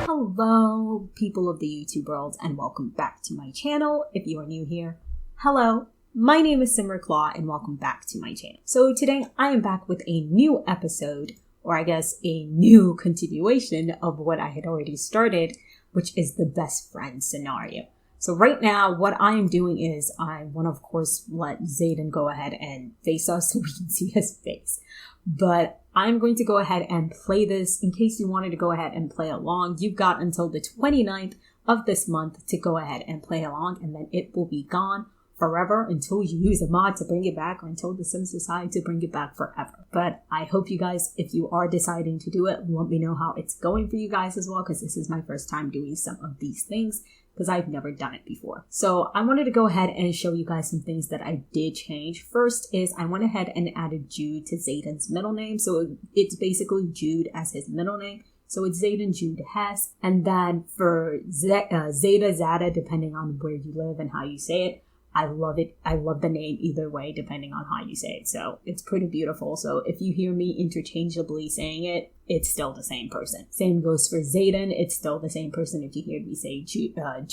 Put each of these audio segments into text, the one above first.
Hello, people of the YouTube world, and welcome back to my channel. If you are new here, hello. My name is SimmerClaw, and welcome back to my channel. So today I am back with a new episode, or I guess a new continuation of what I had already started, which is the best friend scenario. So right now, what I am doing is I want to, of course, let Zaiden go ahead and face us so we can see his face. But I'm going to go ahead and play this. In case you wanted to go ahead and play along, you've got until the 29th of this month to go ahead and play along, and then it will be gone forever until you use a mod to bring it back, or until the Sims decide to bring it back forever. But I hope you guys, if you are deciding to do it, let me know how it's going for you guys as well, because this is my first time doing some of these things, because I've never done it before. So I wanted to go ahead and show you guys some things that I did change. First is I went ahead and added Jude to Zaiden's middle name. So it's basically Jude as his middle name. So it's Zaiden Jude Hess. And then for Zeda, depending on where you live and how you say it, I love it. I love the name either way, depending on how you say it. So it's pretty beautiful. So if you hear me interchangeably saying it, it's still the same person. Same goes for Zaiden. It's still the same person. If you hear me say Jude or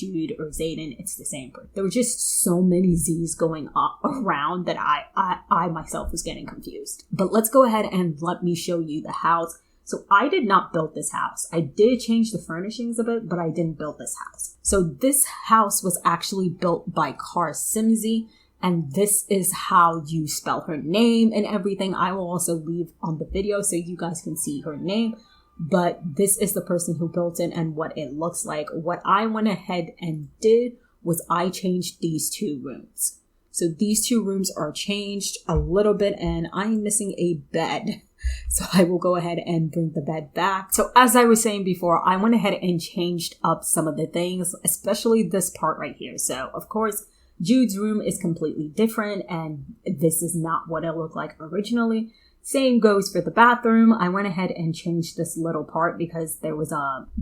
Zaiden, it's the same person. There were just so many Z's going around that I myself was getting confused. But let's go ahead and let me show you the house. So I did not build this house. I did change the furnishings a bit, but I didn't build this house. So this house was actually built by Simze, and this is how you spell her name and everything. I will also leave on the video so you guys can see her name, but this is the person who built it and what it looks like. What I went ahead and did was I changed these two rooms. So these two rooms are changed a little bit, and I'm missing a bed. So I will go ahead and bring the bed back. So as I was saying before, I went ahead and changed up some of the things, especially this part right here. So of course, Jude's room is completely different, and this is not what it looked like originally. Same goes for the bathroom. I went ahead and changed this little part because there was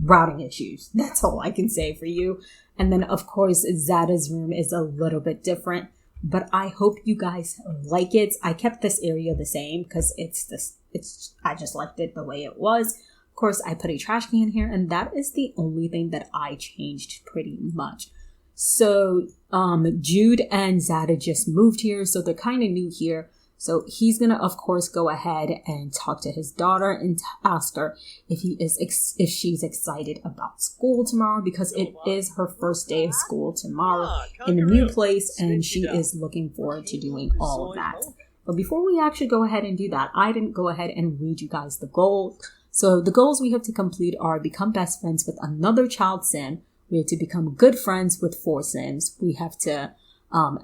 routing issues. That's all I can say for you. And then of course, Zeda's room is a little bit different, but I hope you guys like it. I kept this area the same because I just liked it the way it was. Of course, I put a trash can here, and that is the only thing that I changed pretty much. So Jude and Zeda just moved here, so they're kind of new here. So he's gonna, of course, go ahead and talk to his daughter and ask her if she's excited about school tomorrow, because it is her first day of school tomorrow in a new place, and she is looking forward to doing all of that. But before we actually go ahead and do that, I didn't go ahead and read you guys the goals. So the goals we have to complete are become best friends with another child sim. We have to become good friends with 4 sims. We have to,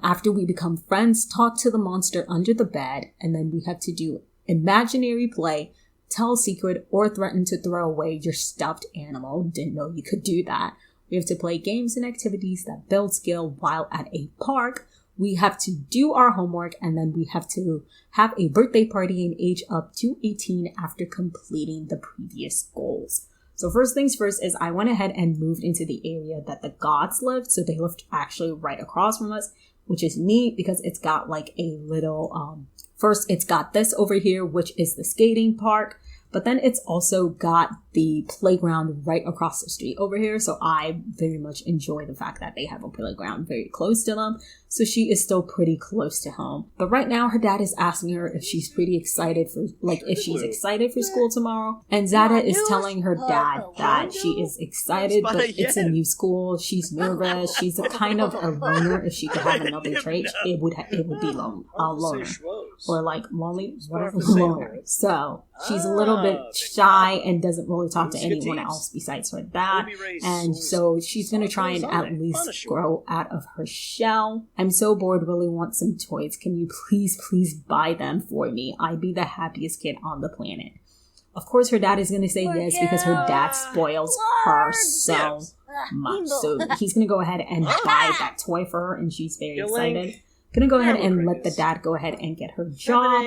after we become friends, talk to the monster under the bed. And then we have to do imaginary play, tell a secret, or threaten to throw away your stuffed animal. Didn't know you could do that. We have to play games and activities that build skill while at a park. We have to do our homework, and then we have to have a birthday party and age up to 18 after completing the previous goals. So first things first is I went ahead and moved into the area that the gods lived. So they lived actually right across from us, which is neat because it's got like a little, first it's got this over here, which is the skating park. But then it's also got the playground right across the street over here. So I very much enjoy the fact that they have a playground very close to them. So she is still pretty close to home. But right now her dad is asking her if she's pretty excited for, if she's excited for school tomorrow. And Zeda is telling her dad that she is excited, but it's a new school. She's nervous. She's a kind of a loner. If she could have another trait, it would be loner. Or like lonely, whatever, loner. So she's a little bit shy and doesn't really talk to anyone else besides her dad. And so she's going to try and at least grow out of her shell. I'm so bored, really want some toys. Can you please buy them for me? I'd be the happiest kid on the planet. Of course, her dad is going to say yes because her dad spoils her so much. So he's going to go ahead and buy that toy for her, and she's very excited. Gonna go ahead and let the dad go ahead and get her job.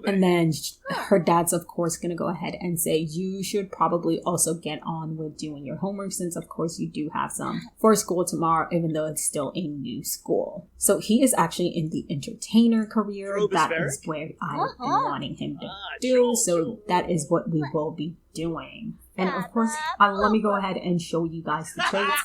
And then her dad's, of course, gonna go ahead and say, you should probably also get on with doing your homework since, of course, you do have some for school tomorrow, even though it's still a new school. So he is actually in the entertainer career. That is where I'm wanting him to do. So that is what we will be doing. And of course, let me go ahead and show you guys the traits.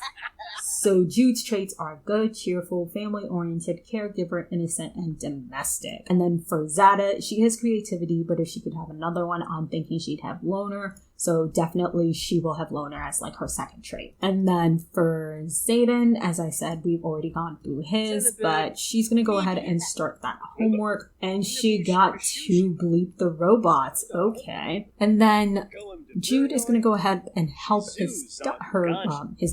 So Jude's traits are good, cheerful, family-oriented, caregiver, innocent, and domestic. And then for Zeda, she has creativity, but if she could have another one, I'm thinking she'd have loner. So definitely she will have loner as like her second trait. And then for Zaiden, as I said, we've already gone through his, but she's going to go ahead and start that homework. And she got to bleep the robots. Okay. And then Jude is going to go ahead and help his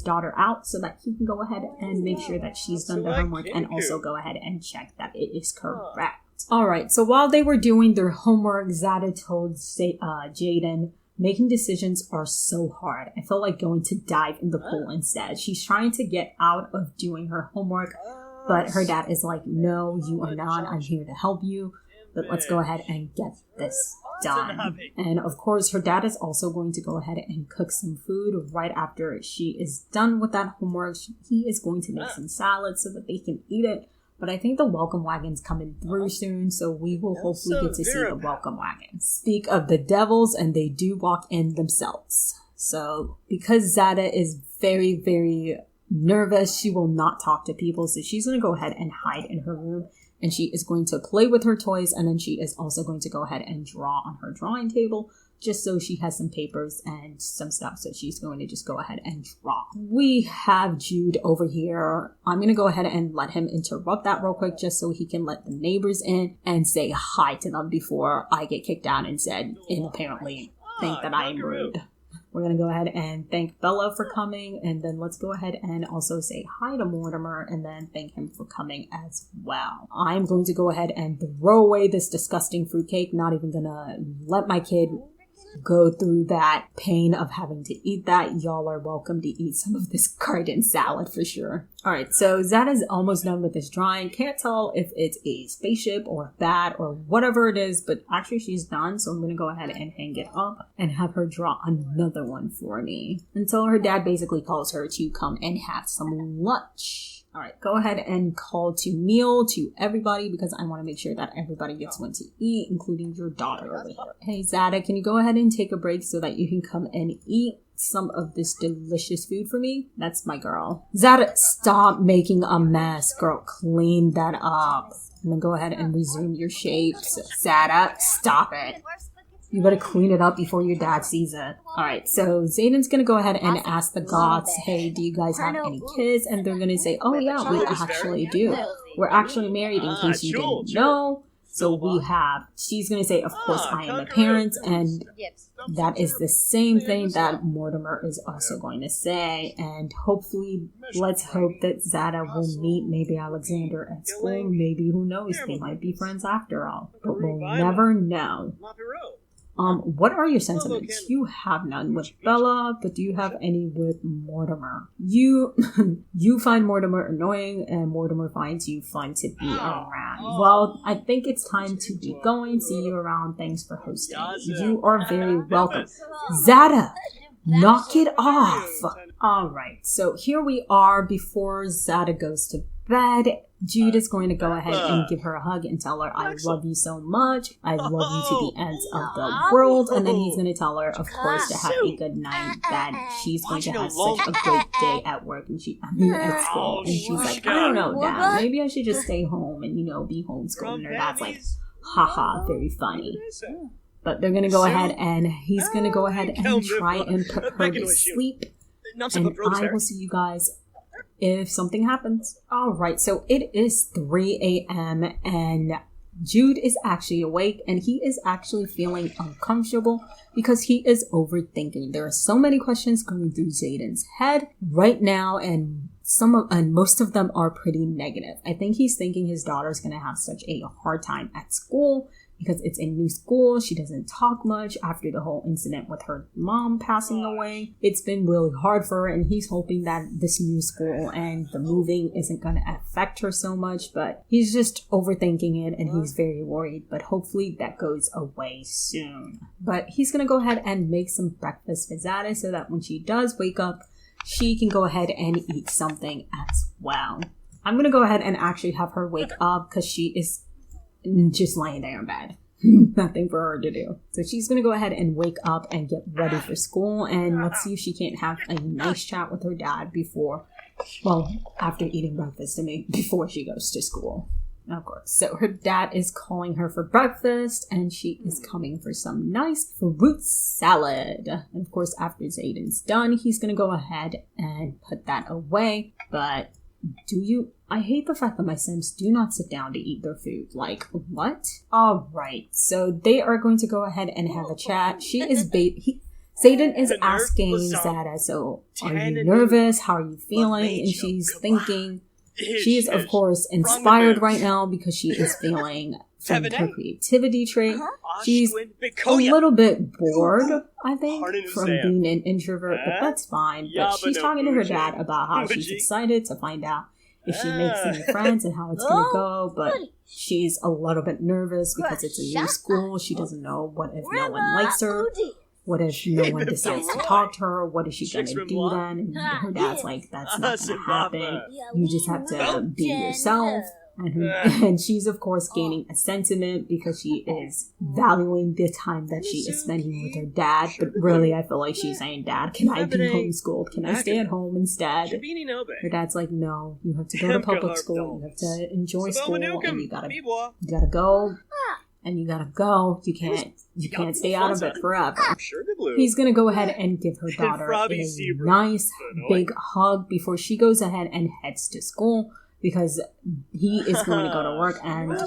daughter out so that he can go ahead and make sure that she's done the homework and also go ahead and check that it is correct. Alright, so while they were doing their homework, Zeda told Jaden, making decisions are so hard. I felt like going to dive in the pool instead. She's trying to get out of doing her homework, but her dad is like, no, you are not. I'm here to help you, but let's go ahead and get this done. And of course, her dad is also going to go ahead and cook some food right after she is done with that homework. He is going to make some salad so that they can eat it. But I think the welcome wagon's coming through soon, so we will hopefully get to see the welcome wagon. Speak of the devils, and they do walk in themselves. So because Zeda is very, very nervous, she will not talk to people. So she's going to go ahead and hide in her room. And she is going to play with her toys, and then she is also going to go ahead and draw on her drawing table, just so she has some papers and some stuff. So she's going to just go ahead and draw. We have Jude over here. I'm going to go ahead and let him interrupt that real quick, just so he can let the neighbors in and say hi to them before I get kicked out and apparently think that I am rude. We're going to go ahead and thank Bella for coming, and then let's go ahead and also say hi to Mortimer and then thank him for coming as well. I'm going to go ahead and throw away this disgusting fruitcake, not even going to let my kid go through that pain of having to eat that. Y'all are welcome to eat some of this garden salad for sure. Alright, so Zeda's almost done with this drawing. Can't tell if it's a spaceship or a bat or whatever it is, but actually she's done, so I'm going to go ahead and hang it up and have her draw another one for me until her dad basically calls her to come and have some lunch. Alright, go ahead and call to meal to everybody because I want to make sure that everybody gets one to eat, including your daughter over here. Hey Zeda, can you go ahead and take a break so that you can come and eat some of this delicious food for me? That's my girl. Zeda, stop making a mess, girl. Clean that up. And then go ahead and resume your shapes. Zeda, stop it. You better clean it up before your dad sees it. Alright, so Zaiden's gonna go ahead and ask the gods, hey, do you guys have any kids? And they're gonna say, oh yeah, we actually do. We're actually married, in case you didn't know. So we have, she's gonna say, of course, I am a parent, and that is the same thing that Mortimer is also going to say. And hopefully, let's hope that Zeda will meet maybe Alexander at school. Maybe, who knows, they might be friends after all. But we'll never know. What are your sentiments? You have none with Bella, but do you have any with Mortimer? You find Mortimer annoying, and Mortimer finds you fun to be around. Well, I think it's time to be going. See you around. Thanks for hosting. You are very welcome. Zeda, knock it off. Alright, so here we are before Zeda goes to bed. Jude is going to go ahead and give her a hug and tell her, I love you so much. I love you to the ends of the world. And then he's going to tell her, of course, to have a good night, that she's going to have such a great day at work and at school. And she's like, I don't know, Dad, maybe I should just stay home and, be homeschooled. And her dad's like, haha, very funny. But they're going to go ahead and he's going to go ahead and try and put her to sleep. And I will see you guys if something happens. Alright, so it is 3 a.m. and Jude is actually awake and he is actually feeling uncomfortable because he is overthinking. There are so many questions going through Zaiden's head right now, and most of them are pretty negative. I think he's thinking his daughter's going to have such a hard time at school because it's a new school. She doesn't talk much after the whole incident with her mom passing away. It's been really hard for her, and he's hoping that this new school and the moving isn't going to affect her so much, but he's just overthinking it and he's very worried, but hopefully that goes away soon. But he's going to go ahead and make some breakfast for Zeda so that when she does wake up, she can go ahead and eat something as well. I'm gonna go ahead and actually have her wake up because she is just laying there in bed. Nothing for her to do. So she's gonna go ahead and wake up and get ready for school, and let's see if she can't have a nice chat with her dad after eating breakfast before she goes to school. Of course. So her dad is calling her for breakfast, and she is coming for some nice fruit salad. And of course, after Zaiden's done, he's gonna go ahead and put that away. But I hate the fact that my Sims do not sit down to eat their food. Like, what? Alright, so they are going to go ahead and have a chat. Zaiden is asking Zeda, so are you nervous? How are you feeling? And she's thinking... She is, of course, inspired right now because she is feeling from her creativity trait. She's a little bit bored, I think, from being an introvert, but that's fine. But she's talking to her dad about how she's excited to find out if she makes any friends and how it's going to go, but she's a little bit nervous because it's a new school. She doesn't know what if no one likes her. What if no one decides to talk to her? What is she going to do then? And her dad's like, that's not going to happen. You just have to be yourself. And she's, of course, gaining a sentiment because she is valuing the time that she is spending with her dad. But really, I feel like she's saying, Dad, can I be homeschooled? Can I stay at home instead? Her dad's like, no, you have to go to public school. You have to enjoy school. And you gotta go. And you gotta go. You can't stay out of it forever. He's gonna go ahead and give her daughter a nice big hug before she goes ahead and heads to school because he is going to go to work and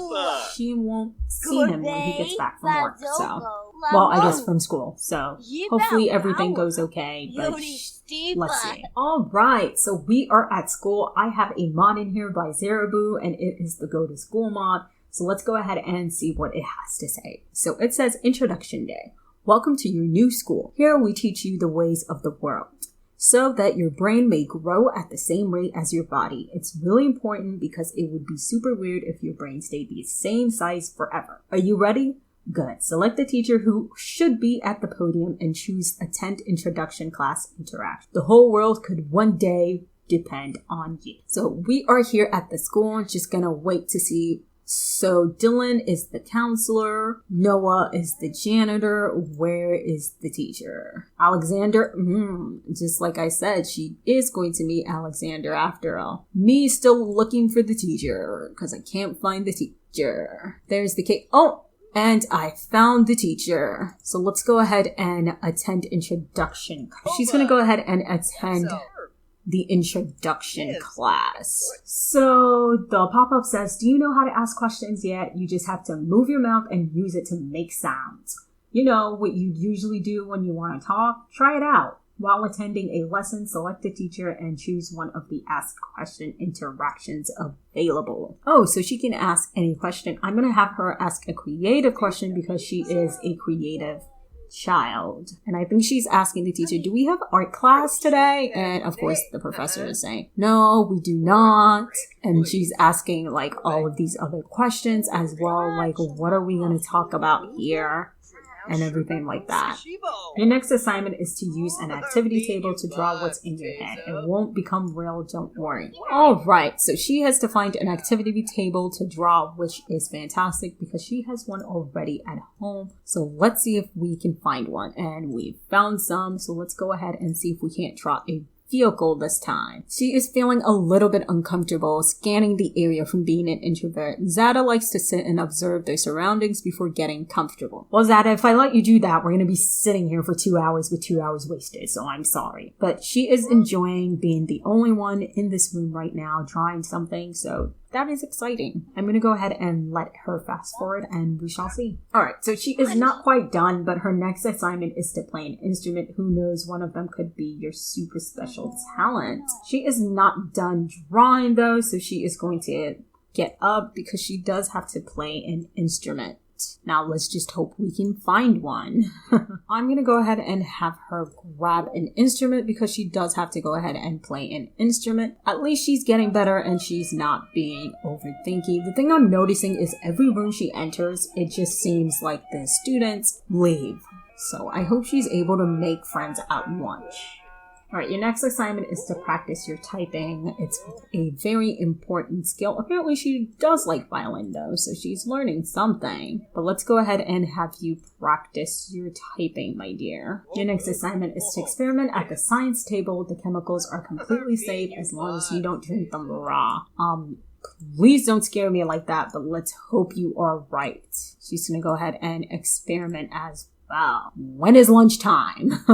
she won't see him when he gets back from work. So, well, I guess from school. So hopefully everything goes okay, but let's see. Alright, so we are at school. I have a mod in here by Zerabu and it is the Go to School mod. So let's go ahead and see what it has to say. So it says, Introduction Day. Welcome to your new school. Here we teach you the ways of the world so that your brain may grow at the same rate as your body. It's really important because it would be super weird if your brain stayed the same size forever. Are you ready? Good. Select the teacher who should be at the podium and choose Attend Introduction Class Interact. The whole world could one day depend on you. So we are here at the school, just gonna wait to see. So Dylan is the counselor, Noah is the janitor, where is the teacher? Alexander, just like I said, she is going to meet Alexander after all. Me still looking for the teacher, because I can't find the teacher. There's the cake. Oh, and I found the teacher. So let's go ahead and attend introduction. She's going to go ahead and attend the introduction class. So the pop-up says, do you know how to ask questions yet? You just have to move your mouth and use it to make sounds. You know what you usually do when you want to talk? Try it out. While attending a lesson, select a teacher and choose one of the ask question interactions available. Oh, so she can ask any question. I'm going to have her ask a creative question because she is a creative child. And I think she's asking the teacher, do we have art class today? And of course the professor is saying, no, we do not. And she's asking like all of these other questions as well, like what are we going to talk about here? And everything like that. Your next assignment is to use an activity table to draw what's in your head. It won't become real, don't worry. Alright, so she has to find an activity table to draw, which is fantastic because she has one already at home. So let's see if we can find one. And we found some, so let's go ahead and see if we can't draw a vehicle this time. She is feeling a little bit uncomfortable scanning the area from being an introvert. Zeda likes to sit and observe their surroundings before getting comfortable. Well, Zeda, if I let you do that, we're going to be sitting here for 2 hours with 2 hours wasted, so I'm sorry. But she is enjoying being the only one in this room right now drawing something, so that is exciting. I'm going to go ahead and let her fast forward and we shall see. Alright, so she is not quite done, but her next assignment is to play an instrument. Who knows, one of them could be your super special talent. She is not done drawing though, so she is going to get up because she does have to play an instrument. Now let's just hope we can find one. I'm going to go ahead and have her grab an instrument because she does have to go ahead and play an instrument. At least she's getting better and she's not being overthinky. The thing I'm noticing is every room she enters, it just seems like the students leave. So I hope she's able to make friends at lunch. Alright, your next assignment is to practice your typing. It's a very important skill. Apparently she does like violin though, so she's learning something. But let's go ahead and have you practice your typing, my dear. Your next assignment is to experiment at the science table. The chemicals are completely safe as long as you don't drink them raw. Please don't scare me like that, but let's hope you are right. She's gonna go ahead and experiment as well. When is lunchtime?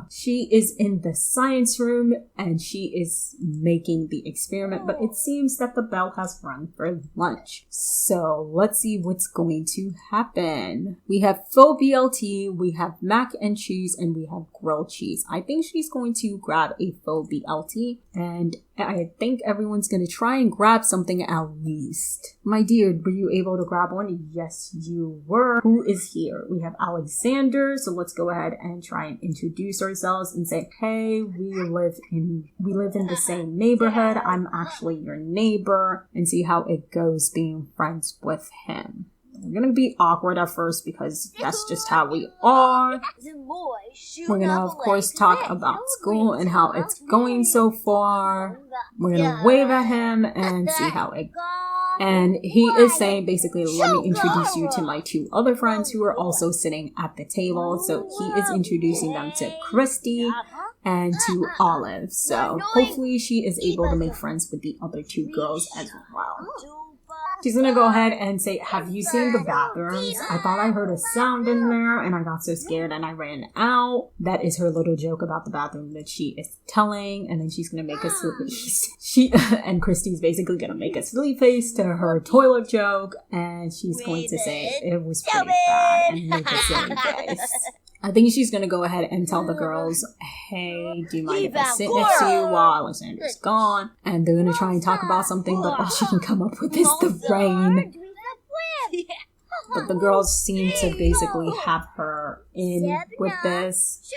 She is in the science room and she is making the experiment, but it seems that the bell has rung for lunch. So let's see what's going to happen. We have faux BLT, we have mac and cheese, and we have grilled cheese. I think she's going to grab a faux BLT, and I think everyone's going to try and grab something at least. My dear, were you able to grab one? Yes, you were. Who is here? We have Alexander, so let's go ahead and try and introduce ourselves and say, hey, we live in the same neighborhood. I'm actually your neighbor, and see how it goes being friends with him. We're gonna be awkward at first because that's just how we are. We're gonna, of course, talk about school and how it's going so far. We're gonna wave at him and see how it goes. And he is saying, basically, let me introduce you to my two other friends who are also sitting at the table. So he is introducing them to Christy and to Olive. So hopefully she is able to make friends with the other two girls as well. She's gonna go ahead and say, have you seen the bathrooms? I thought I heard a sound in there and I got so scared and I ran out. That is her little joke about the bathroom that she is telling, and then she's gonna make a and Christy's basically gonna make a silly face to her toilet joke, and she's going to say it was pretty bad and make a silly face. I think she's gonna go ahead and tell the girls, hey, do you mind if I sit next to you while Alexander's gone? And they're gonna try and talk about something, but all she can come up with is the rain. But the girls seem to basically have her in with this.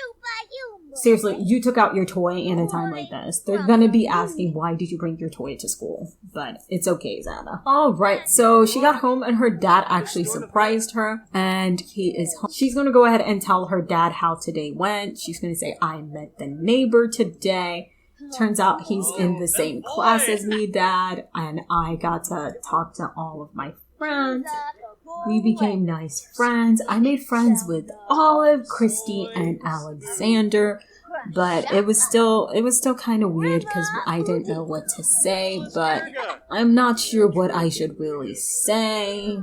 Seriously, you took out your toy in a time like this. They're gonna be asking, why did you bring your toy to school? But it's okay, Zeda. Alright, so she got home and her dad actually surprised her. And he is home. She's gonna go ahead and tell her dad how today went. She's gonna say, I met the neighbor today. Turns out he's in the same class as me, Dad. And I got to talk to all of my friends. We became nice friends. I made friends with Olive, Christy, and Alexander, but it was still kind of weird because I didn't know what to say, but I'm not sure what I should really say.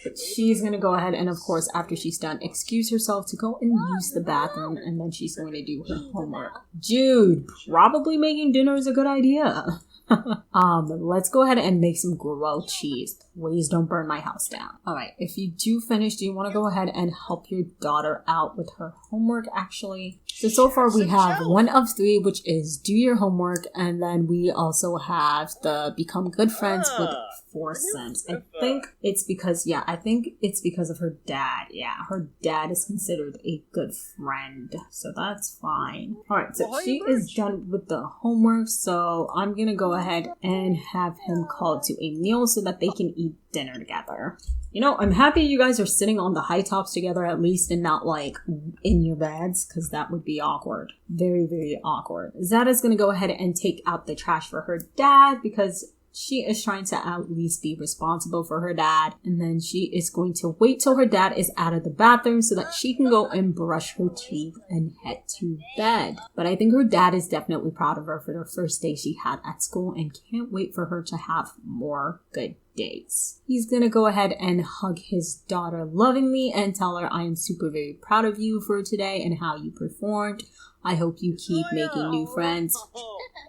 But she's gonna go ahead and, of course, after she's done, excuse herself to go and use the bathroom, and then she's going to do her homework. Dude, probably making dinner is a good idea. Let's go ahead and make some grilled cheese. Please don't burn my house down. Alright, if you do finish, do you want to go ahead and help your daughter out with her homework, actually? So far we have 1 of 3, which is do your homework, and then we also have the become good friends with 4 cents. I think it's because of her dad. Yeah, her dad is considered a good friend, so that's fine. Alright, so she is done with the homework, so I'm gonna go ahead and have him called to a meal so that they can eat dinner together. You know, I'm happy you guys are sitting on the high tops together at least, and not like in your beds, because that would be awkward. Very, very awkward. Zeda's gonna go ahead and take out the trash for her dad because she is trying to at least be responsible for her dad. And then she is going to wait till her dad is out of the bathroom so that she can go and brush her teeth and head to bed. But I think her dad is definitely proud of her for the first day she had at school and can't wait for her to have more good days. He's gonna go ahead and hug his daughter lovingly and tell her, I am super very proud of you for today and how you performed. I hope you keep making new friends,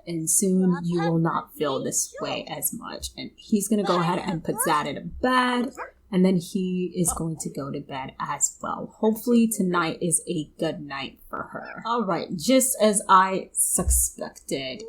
and soon you will not feel this way as much. And he's gonna go ahead and put Zeda to bed, and then he is going to go to bed as well. Hopefully tonight is a good night for her. Alright, just as I suspected,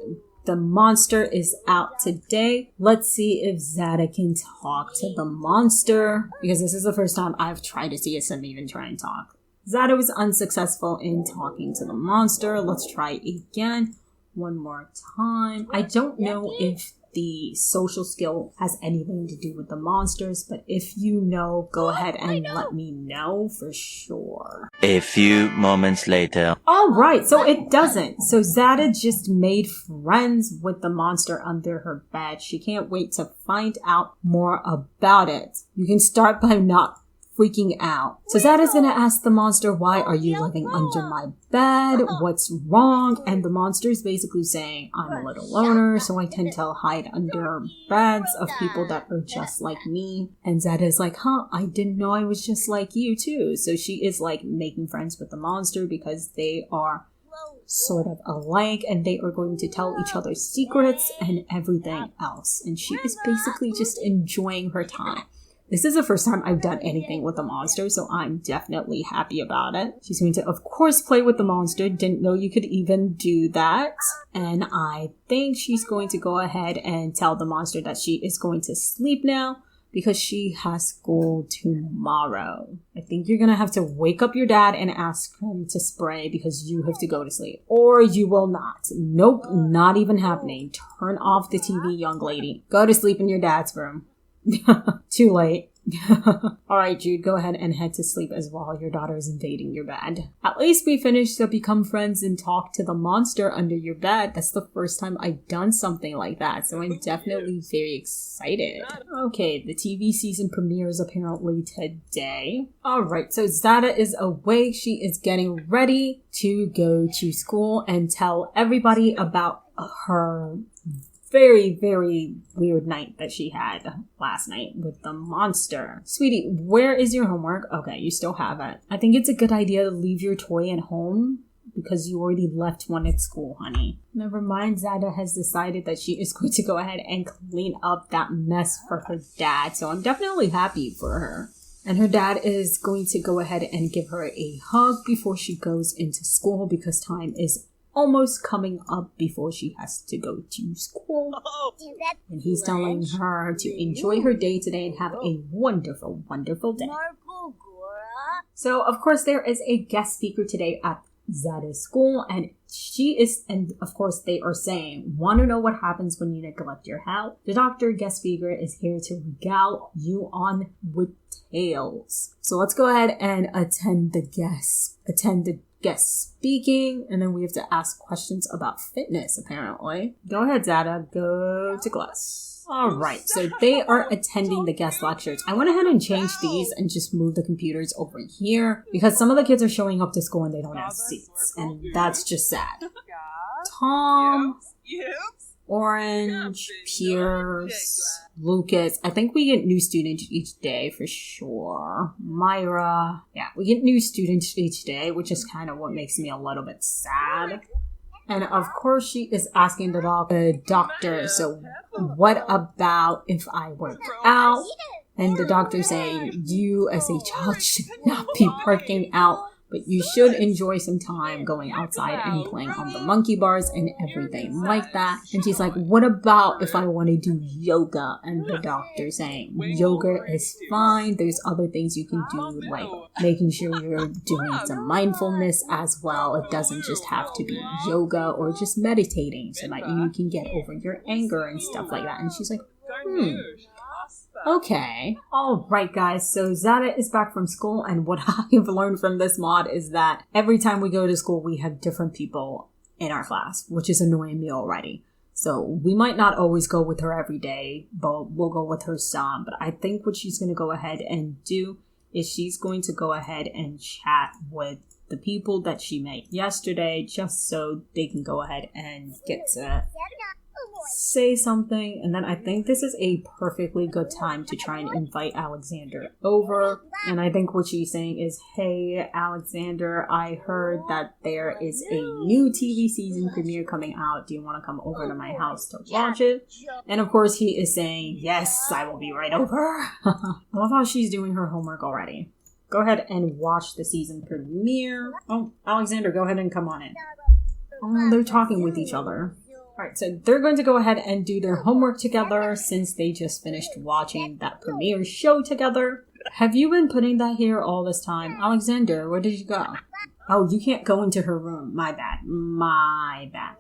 the monster is out today. Let's see if Zeda can talk to the monster, because this is the first time I've tried to see a sim even try and talk. Zeda was unsuccessful in talking to the monster. Let's try again one more time. I don't know if the social skill has anything to do with the monsters, but if you know, go ahead and let me know for sure. A few moments later. Alright, so it doesn't. So Zeda just made friends with the monster under her bed. She can't wait to find out more about it. You can start by not freaking out. So Zeda's gonna ask the monster, why are you living under my bed? What's wrong? And the monster's basically saying, I'm a little loner, so I tend to hide under beds of people that are just like me. And Zeda's like, I didn't know I was just like you too. So she is like making friends with the monster because they are sort of alike and they are going to tell each other secrets and everything else. And she is basically just enjoying her time. This is the first time I've done anything with the monster, so I'm definitely happy about it. She's going to, of course, play with the monster. Didn't know you could even do that. And I think she's going to go ahead and tell the monster that she is going to sleep now because she has school tomorrow. I think you're going to have to wake up your dad and ask him to spray because you have to go to sleep. Or you will not. Nope, not even happening. Turn off the TV, young lady. Go to sleep in your dad's room. Too late. Alright, Jude, go ahead and head to sleep as well. Your daughter is invading your bed. At least we finished to become friends and talk to the monster under your bed. That's the first time I've done something like that, so I'm definitely very excited. Okay, the TV season premieres apparently today. Alright, so Zeda is awake. She is getting ready to go to school and tell everybody about her very, very weird night that she had last night with the monster. Sweetie, where is your homework? Okay, you still have it. I think it's a good idea to leave your toy at home because you already left one at school, honey. Never mind, Zeda has decided that she is going to go ahead and clean up that mess for her dad, so I'm definitely happy for her. And her dad is going to go ahead and give her a hug before she goes into school because time is almost coming up before she has to go to school. And he's telling her to enjoy her day today and have a wonderful, wonderful day. So, of course, there is a guest speaker today at Zeda's school, and of course, they are saying, want to know what happens when you neglect your health? The doctor guest speaker is here to regale you on with tales. So let's go ahead and attend the guest speaking, and then we have to ask questions about fitness, apparently. Go ahead, Zeda. Go to class. Alright, so they are attending the guest lectures. I went ahead and changed these and just moved the computers over here because some of the kids are showing up to school and they don't have seats, and that's just sad. Tom, Orange, Pierce, Lucas. I think we get new students each day for sure. Myra. Yeah, we get new students each day, which is kind of what makes me a little bit sad. And of course she is asking the doctor, so what about if I work out? And the doctor saying, you as a child should not be working out, but you should enjoy some time going outside and playing on the monkey bars and everything like that. And she's like, what about if I want to do yoga? And the doctor saying, yoga is fine. There's other things you can do, like making sure you're doing some mindfulness as well. It doesn't just have to be yoga or just meditating so that you can get over your anger and stuff like that. And she's like, okay. Alright guys, so Zeda is back from school, and what I've learned from this mod is that every time we go to school we have different people in our class, which is annoying me already. So we might not always go with her every day, but we'll go with her some. But I think what she's going to go ahead and do is she's going to go ahead and chat with the people that she met yesterday just so they can go ahead and get to say something. And then I think this is a perfectly good time to try and invite Alexander over. And I think what she's saying is, hey Alexander, I heard that there is a new TV season premiere coming out. Do you want to come over to my house to watch it? And of course he is saying, yes, I will be right over. I love how she's doing her homework already. Go ahead and watch the season premiere. Oh, Alexander, go ahead and come on in. Oh, they're talking with each other. Alright, so they're going to go ahead and do their homework together since they just finished watching that premiere show together. Have you been putting that here all this time? Alexander, where did you go? Oh, you can't go into her room. My bad. My bad.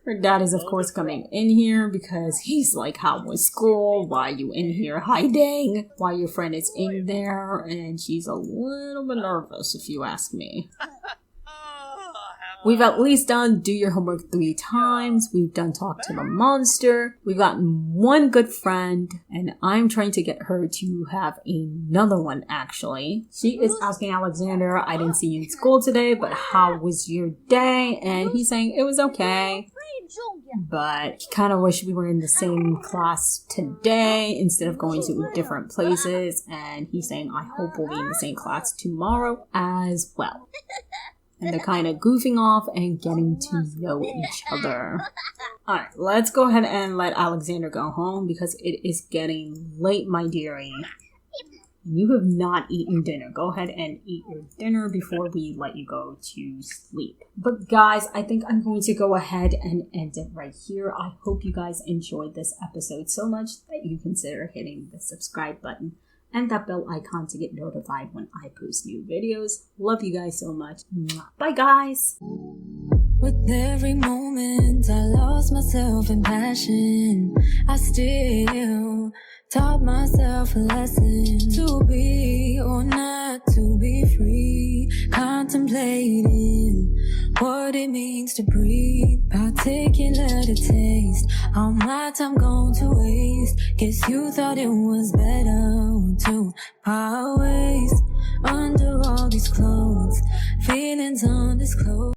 Her dad is, of course, coming in here because he's like, how was school? Why are you in here hiding? Why your friend is in there? And she's a little bit nervous, if you ask me. We've at least done do your homework 3 times. We've done talk to the monster. We've gotten one good friend. And I'm trying to get her to have another one, actually. She is asking Alexander, I didn't see you in school today, but how was your day? And he's saying it was okay. But he kind of wish we were in the same class today instead of going to different places. And he's saying, I hope we'll be in the same class tomorrow as well. And they're kind of goofing off and getting to know each other. Alright, let's go ahead and let Alexander go home because it is getting late, my dearie. You have not eaten dinner. Go ahead and eat your dinner before we let you go to sleep. But guys, I think I'm going to go ahead and end it right here. I hope you guys enjoyed this episode so much that you consider hitting the subscribe button and that bell icon to get notified when I post new videos. Love you guys so much. Bye guys! With every moment I lost myself in passion, I still taught myself a lesson to be or not to be free, contemplating what it means to breathe, particular to taste, how much I'm going to waste. Guess you thought it was better to part ways under all these clothes, feelings undisclosed.